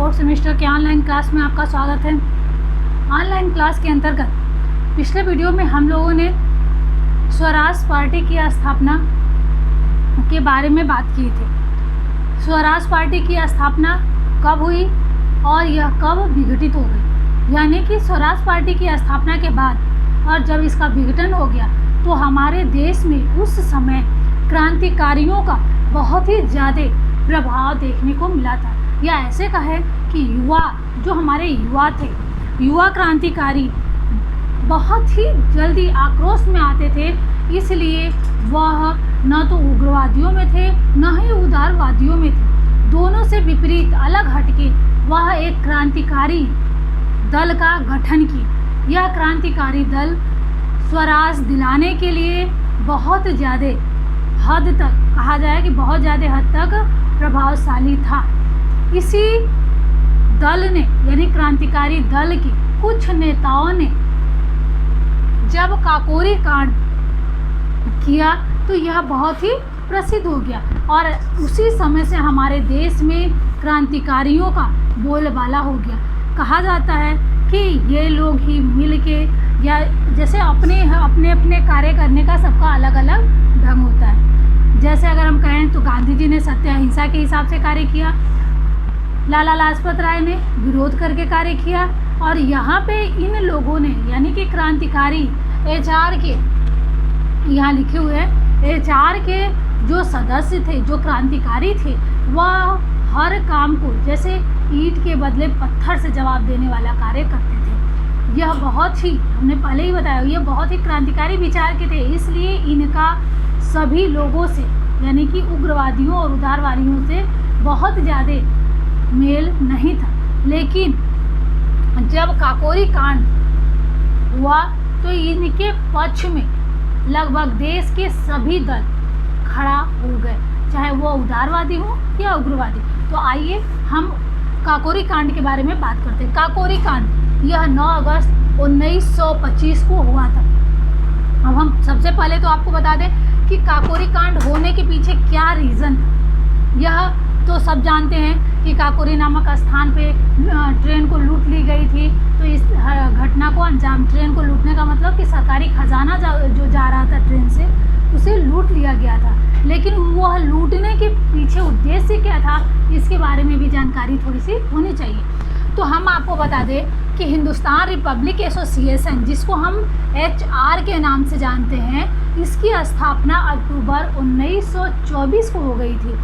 Fourth semester के online class में आपका स्वागत है। ऑनलाइन क्लास के अंतर्गत पिछले वीडियो में हम लोगों ने स्वराज पार्टी की स्थापना के बारे में बात की थी। स्वराज पार्टी की स्थापना कब हुई और यह कब विघटित हो गई, यानी कि स्वराज पार्टी की स्थापना के बाद और जब इसका विघटन हो गया तो हमारे देश में उस समय क्रांतिकारियों का बहुत ही ज़्यादा प्रभाव देखने को मिला था। या ऐसे कहें कि युवा जो हमारे युवा थे, युवा क्रांतिकारी बहुत ही जल्दी आक्रोश में आते थे, इसलिए वह न तो उग्रवादियों में थे न ही उदारवादियों में थे। दोनों से विपरीत अलग हटके वह एक क्रांतिकारी दल का गठन की। यह क्रांतिकारी दल स्वराज दिलाने के लिए बहुत ज़्यादा हद तक, कहा जाए कि बहुत ज़्यादा हद तक प्रभावशाली था। इसी दल ने, यानी क्रांतिकारी दल के कुछ नेताओं ने जब काकोरी कांड किया तो यह बहुत ही प्रसिद्ध हो गया और उसी समय से हमारे देश में क्रांतिकारियों का बोलबाला हो गया। कहा जाता है कि ये लोग ही मिलके, या जैसे अपने अपने कार्य करने का सबका अलग अलग ढंग होता है। जैसे अगर हम कहें तो गांधी जी ने सत्य अहिंसा के हिसाब से कार्य किया, लाला लाजपत राय ने विरोध करके कार्य किया, और यहाँ पे इन लोगों ने, यानी कि क्रांतिकारी एचआर के, यहाँ लिखे हुए हैं, एचआर के जो सदस्य थे, जो क्रांतिकारी थे, वह हर काम को जैसे ईंट के बदले पत्थर से जवाब देने वाला कार्य करते थे। यह बहुत ही, हमने पहले ही बताया, यह बहुत ही क्रांतिकारी विचार के थे, इसलिए इनका सभी लोगों से, यानी कि उग्रवादियों और उदारवादियों से बहुत ज़्यादा मेल नहीं था। लेकिन जब काकोरी कांड हुआ तो इनके पक्ष में लगभग देश के सभी दल खड़ा हो गए, चाहे वो उदारवादी हो या उग्रवादी। तो आइए हम काकोरी कांड के बारे में बात करते हैं। काकोरी कांड यह 9 अगस्त 1925 को हुआ था। अब हम सबसे पहले तो आपको बता दें कि काकोरी कांड होने के पीछे क्या रीज़न था। यह तो सब जानते हैं कि काकोरी नामक स्थान पे ट्रेन को लूट ली गई थी। तो इस घटना को अंजाम, ट्रेन को लूटने का मतलब कि सरकारी खजाना जो जा रहा था ट्रेन से, उसे लूट लिया गया था। लेकिन वह लूटने के पीछे उद्देश्य क्या था, इसके बारे में भी जानकारी थोड़ी सी होनी चाहिए। तो हम आपको बता दें कि हिंदुस्तान रिपब्लिक एसोसिएशन, जिसको हम HR के नाम से जानते हैं, इसकी स्थापना अक्टूबर 1924 को हो गई थी।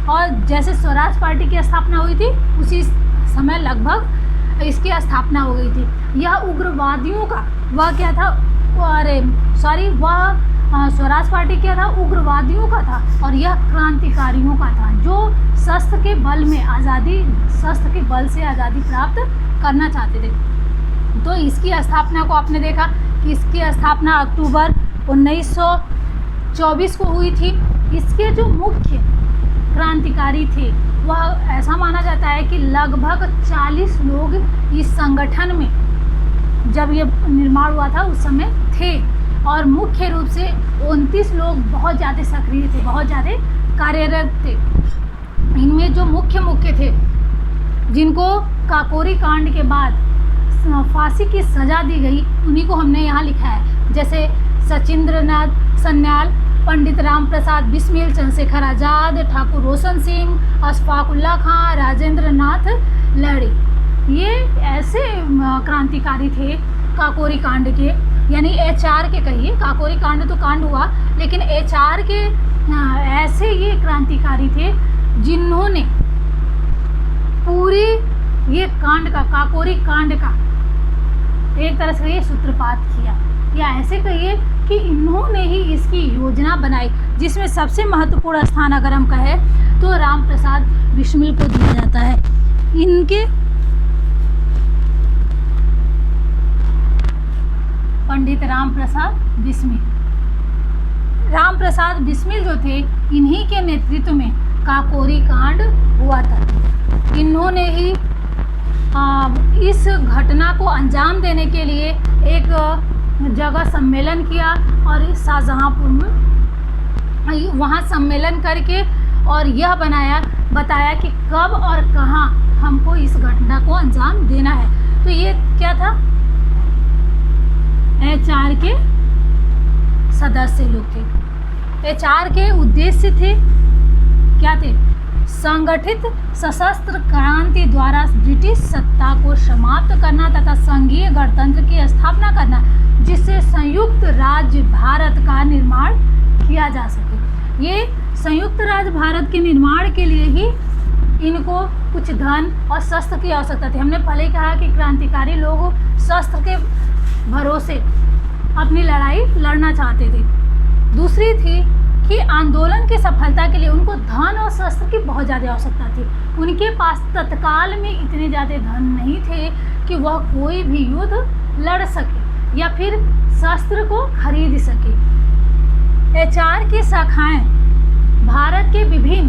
और जैसे स्वराज पार्टी की स्थापना हुई थी उसी समय लगभग इसकी स्थापना हो गई थी। यह उग्रवादियों का, वह क्या था, स्वराज पार्टी क्या था, उग्रवादियों का था, और यह क्रांतिकारियों का था जो शस्त्र के बल से आज़ादी प्राप्त करना चाहते थे। तो इसकी स्थापना को आपने देखा कि इसकी स्थापना अक्टूबर 1924 को हुई थी। इसके जो मुख्य क्रांतिकारी थे, वह ऐसा माना जाता है कि लगभग 40 लोग इस संगठन में, जब ये निर्माण हुआ था उस समय थे, और मुख्य रूप से 29 लोग बहुत ज़्यादा सक्रिय थे, बहुत ज़्यादा कार्यरत थे। इनमें जो मुख्य थे, जिनको काकोरी कांड के बाद फांसी की सज़ा दी गई, उन्हीं को हमने यहाँ लिखा है। जैसे सचिंद्रनाथ सन्याल, पंडित राम प्रसाद बिस्मिल, चंद्रशेखर आज़ाद, ठाकुर रोशन सिंह, अशफाक उल्ला खां, राजेंद्र नाथ लहड़ी, ये ऐसे क्रांतिकारी थे काकोरी कांड के, यानी HR के कहिए। काकोरी कांड तो कांड हुआ, लेकिन HR के ऐसे ये क्रांतिकारी थे जिन्होंने पूरी ये कांड का, काकोरी कांड का एक तरह से ये सूत्रपात किया, या ऐसे कहिए कि इन्होंने ही इसकी योजना बनाई, जिसमें सबसे महत्वपूर्ण स्थान अगर हम कहें तो राम प्रसाद बिस्मिल को दिया जाता है। इनके पंडित राम प्रसाद बिस्मिल जो थे, इन्हीं के नेतृत्व में काकोरी कांड हुआ था। इन्होंने ही इस घटना को अंजाम देने के लिए एक जगह सम्मेलन किया, और शाहजहाँपुर में वहाँ सम्मेलन करके और यह बनाया बताया कि कब और कहाँ हमको इस घटना को अंजाम देना है। तो ये क्या था, HR के सदस्य लोग थे। HR के उद्देश्य थे, क्या थे, संगठित सशस्त्र क्रांति द्वारा ब्रिटिश सत्ता को समाप्त करना तथा संघीय गणतंत्र की स्थापना करना, जिससे संयुक्त राज्य भारत का निर्माण किया जा सके। ये संयुक्त राज्य भारत के निर्माण के लिए ही इनको कुछ धन और शस्त्र की आवश्यकता थी। हमने पहले कहा कि क्रांतिकारी लोग शस्त्र के भरोसे अपनी लड़ाई लड़ना चाहते थे। दूसरी थी कि आंदोलन की सफलता के लिए उनको धन और शस्त्र की बहुत ज़्यादा आवश्यकता थी। उनके पास तत्काल में इतने ज़्यादा धन नहीं थे कि वह कोई भी युद्ध लड़ सके या फिर शस्त्र को खरीद सके। HR की शाखाएं भारत के विभिन्न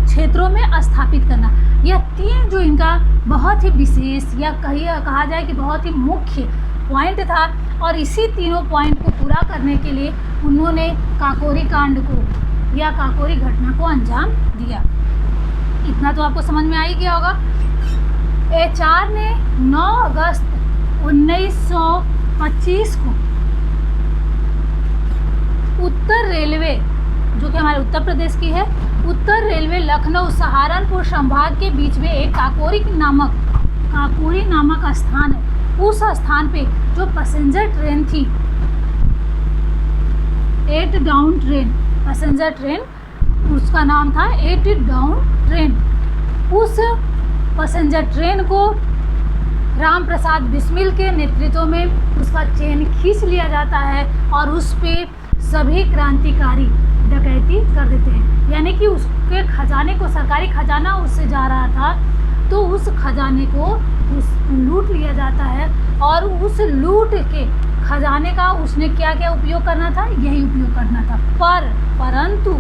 क्षेत्रों में स्थापित करना, यह 3 जो इनका बहुत ही विशेष या कहा जाए कि बहुत ही मुख्य पॉइंट था। और इसी तीनों पॉइंट को पूरा करने के लिए उन्होंने काकोरी कांड को या काकोरी घटना को अंजाम दिया। इतना तो आपको समझ में आ ही गया होगा। HR ने 9 अगस्त 1925 को उत्तर रेलवे, जो कि हमारे उत्तर प्रदेश की है, उत्तर रेलवे लखनऊ सहारनपुर संभाग के बीच में एक काकोरी नामक स्थान है। उस स्थान पे जो पैसेंजर ट्रेन थी, 8 डाउन ट्रेन, पैसेंजर ट्रेन, उसका नाम था 8 डाउन ट्रेन। उस पैसेंजर ट्रेन को राम प्रसाद बिस्मिल के नेतृत्व में उसका चेन खींच लिया जाता है और उस पे सभी क्रांतिकारी डकैती कर देते हैं। यानी कि उसके खजाने को, सरकारी खजाना उससे जा रहा था, तो उस खजाने को लूट लिया जाता है। और उस लूट के खजाने का उसने क्या क्या उपयोग करना था, यही उपयोग करना था। परंतु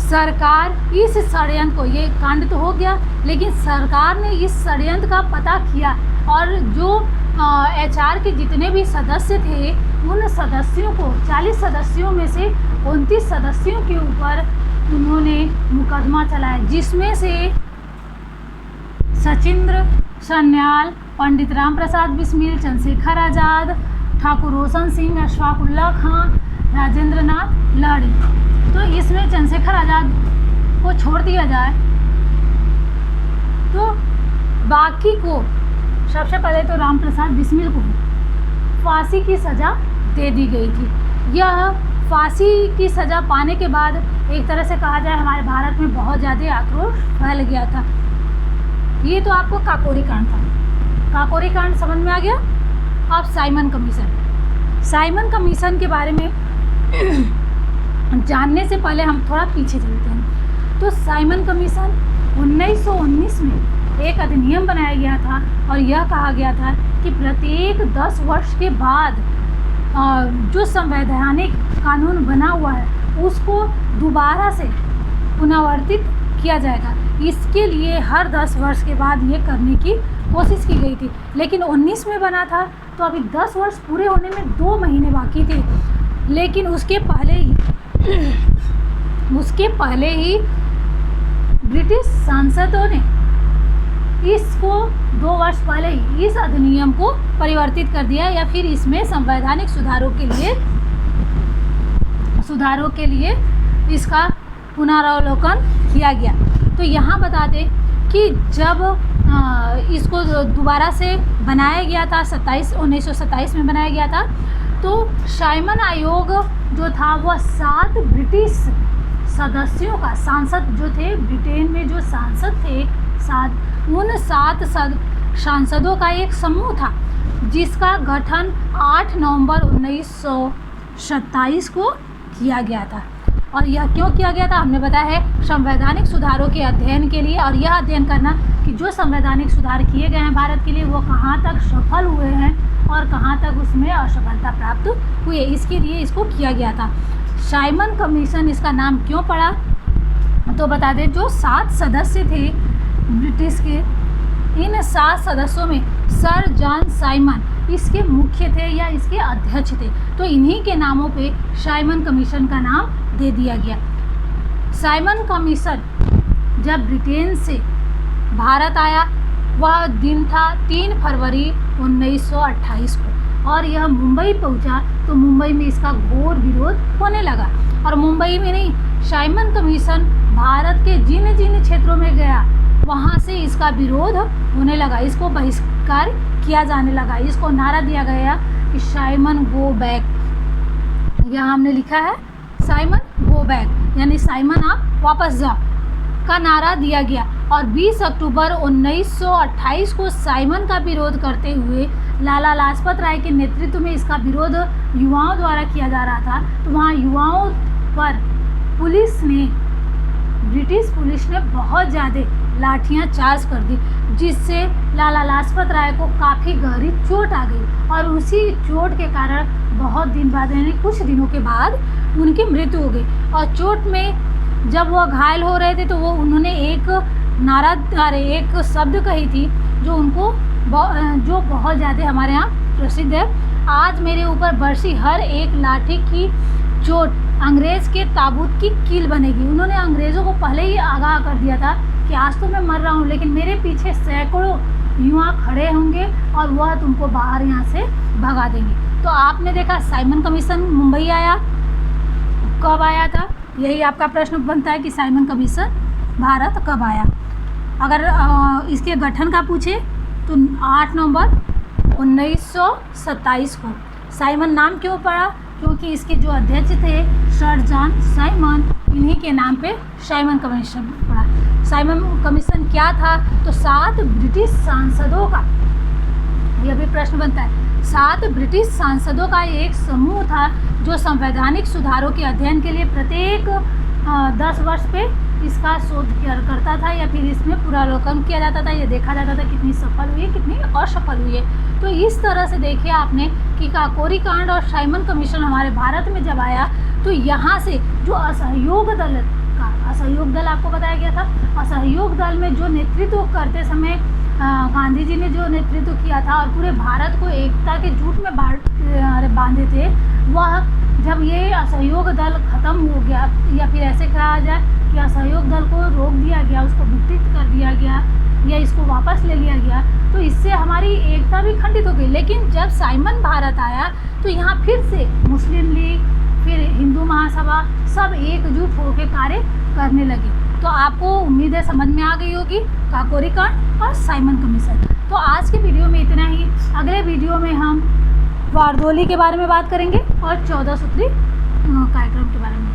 सरकार इस षड्यंत्र को, ये कांड तो हो गया, लेकिन सरकार ने इस षड्यंत्र का पता किया और जो HR के जितने भी सदस्य थे, उन सदस्यों को, 40 सदस्यों में से 29 सदस्यों के ऊपर उन्होंने मुकदमा चलाया, जिसमें से सचिंद्र सन्याल, पंडित राम प्रसाद बिस्मिल, चंद्रशेखर आज़ाद, ठाकुर रोशन सिंह, अशफाकुल्ला खां, राजेंद्र नाथ लाड़ी। तो इसमें चंद्रशेखर आज़ाद को छोड़ दिया जाए तो बाकी को, सबसे पहले तो राम प्रसाद बिस्मिल को फांसी की सज़ा दे दी गई थी। यह फांसी की सज़ा पाने के बाद एक तरह से कहा जाए हमारे भारत में बहुत ज़्यादा आक्रोश फैल गया था। ये तो आपको काकोरी कांड था। काकोरी कांड समझ में आ गया। अब साइमन कमीशन के बारे में जानने से पहले हम थोड़ा पीछे चलते हैं। तो साइमन कमीशन 1919 में एक अधिनियम बनाया गया था और यह कहा गया था कि प्रत्येक 10 वर्ष के बाद जो संवैधानिक कानून बना हुआ है उसको दोबारा से पुनरावर्तित किया जाएगा। इसके लिए हर 10 वर्ष के बाद ये करने की कोशिश की गई थी, लेकिन 19 में बना था तो अभी 10 वर्ष पूरे होने में 2 महीने बाकी थे। लेकिन उसके पहले ही ब्रिटिश सांसदों ने इसको 2 वर्ष पहले ही इस अधिनियम को परिवर्तित कर दिया या फिर इसमें संवैधानिक सुधारों के लिए इसका पुनरावलोकन किया गया। तो यहाँ बता दें कि जब इसको दोबारा से बनाया गया था 1927 में बनाया गया था, तो साइमन आयोग जो था वह 7 ब्रिटिश सदस्यों का, सांसद जो थे ब्रिटेन में जो सांसद थे, उन 7 सांसदों का एक समूह था जिसका गठन 8 नवंबर 1927 को किया गया था। और यह क्यों किया गया था हमने बताया है, संवैधानिक सुधारों के अध्ययन के लिए, और यह अध्ययन करना कि जो संवैधानिक सुधार किए गए हैं भारत के लिए वो कहाँ तक सफल हुए हैं और कहाँ तक उसमें असफलता प्राप्त हुई, इसके लिए इसको किया गया था। साइमन कमीशन इसका नाम क्यों पड़ा तो बता दें, जो 7 सदस्य थे ब्रिटिश के, इन 7 सदस्यों में सर जॉन साइमन इसके मुख्य थे या इसके अध्यक्ष थे, तो इन्हीं के नामों पे साइमन कमीशन का नाम दे दिया गया। साइमन कमीशन जब ब्रिटेन से भारत आया वह दिन था 3 फरवरी 1928 को, और यह मुंबई पहुंचा तो मुंबई में इसका घोर विरोध होने लगा। और मुंबई में नहीं, साइमन कमीशन भारत के जिन जिन क्षेत्रों में गया वहाँ से इसका विरोध होने लगा, इसको बहिष्कार किया जाने लगा। इसको नारा दिया गया कि साइमन गो बैक। यहाँ हमने लिखा है साइमन गो बैक, यानी साइमन आप वापस जाओ का नारा दिया गया। और 20 अक्टूबर 1928 को साइमन का विरोध करते हुए लाला लाजपत राय के नेतृत्व में इसका विरोध युवाओं द्वारा किया जा रहा था। तो वहाँ युवाओं पर ब्रिटिश पुलिस ने बहुत ज़्यादा लाठियाँ चार्ज कर दी, जिससे लाला लाजपत राय को काफ़ी गहरी चोट आ गई। और उसी चोट के कारण बहुत दिन बाद, यानी कुछ दिनों के बाद उनकी मृत्यु हो गई। और चोट में जब वह घायल हो रहे थे तो वो उन्होंने एक शब्द कही थी जो बहुत ज़्यादा हमारे यहाँ प्रसिद्ध है। आज मेरे ऊपर बरसी हर एक लाठी की चोट अंग्रेज़ के ताबूत की कील बनेगी। उन्होंने अंग्रेज़ों को पहले ही आगाह कर दिया था कि आज तो मैं मर रहा हूँ, लेकिन मेरे पीछे सैकड़ों युवा खड़े होंगे और वह तुमको बाहर यहाँ से भगा देंगे। तो आपने देखा साइमन कमीशन मुंबई आया, कब आया था, यही आपका प्रश्न बनता है कि साइमन कमीशन भारत कब आया। अगर इसके गठन का पूछे तो 8 नवंबर 1927 को। साइमन नाम क्यों पड़ा? क्योंकि इसके जो अध्यक्ष थे सर जॉन साइमन, इन्हीं के नाम पे साइमन कमीशन पड़ा। साइमन कमीशन क्या था? तो 7 ब्रिटिश सांसदों का, यह भी प्रश्न बनता है, 7 ब्रिटिश सांसदों का एक समूह था जो संवैधानिक सुधारों के अध्ययन के लिए प्रत्येक 10 वर्ष पे इसका शोध करता था, या फिर इसमें पुनरावलोकन किया जाता था। ये देखा जाता था कितनी सफल हुई है, कितनी असफल हुई है। तो इस तरह से देखिए आपने कि काकोरी कांड और साइमन कमीशन हमारे भारत में जब आया तो यहाँ से जो असहयोग दल आपको बताया गया था, असहयोग दल में जो नेतृत्व करते समय गांधी जी ने जो नेतृत्व किया था और पूरे भारत को एकता के जूट में बांधे थे, वह जब ये असहयोग दल खत्म हो गया, या फिर ऐसे कहा जाए कि असहयोग दल को रोक दिया गया, उसको विकृत कर दिया गया या इसको वापस ले लिया गया, तो इससे हमारी एकता भी खंडित हो गई। लेकिन जब साइमन भारत आया तो यहाँ फिर से मुस्लिम लीग, फिर हिंदू महासभा सब एकजुट होकर कार्य करने लगे। तो आपको उम्मीद है समझ में आ गई होगी काकोरी कांड और साइमन कमीशन। तो आज के वीडियो में इतना ही। अगले वीडियो में हम बारदोली के बारे में बात करेंगे और 14 सूत्री कार्यक्रम के बारे में।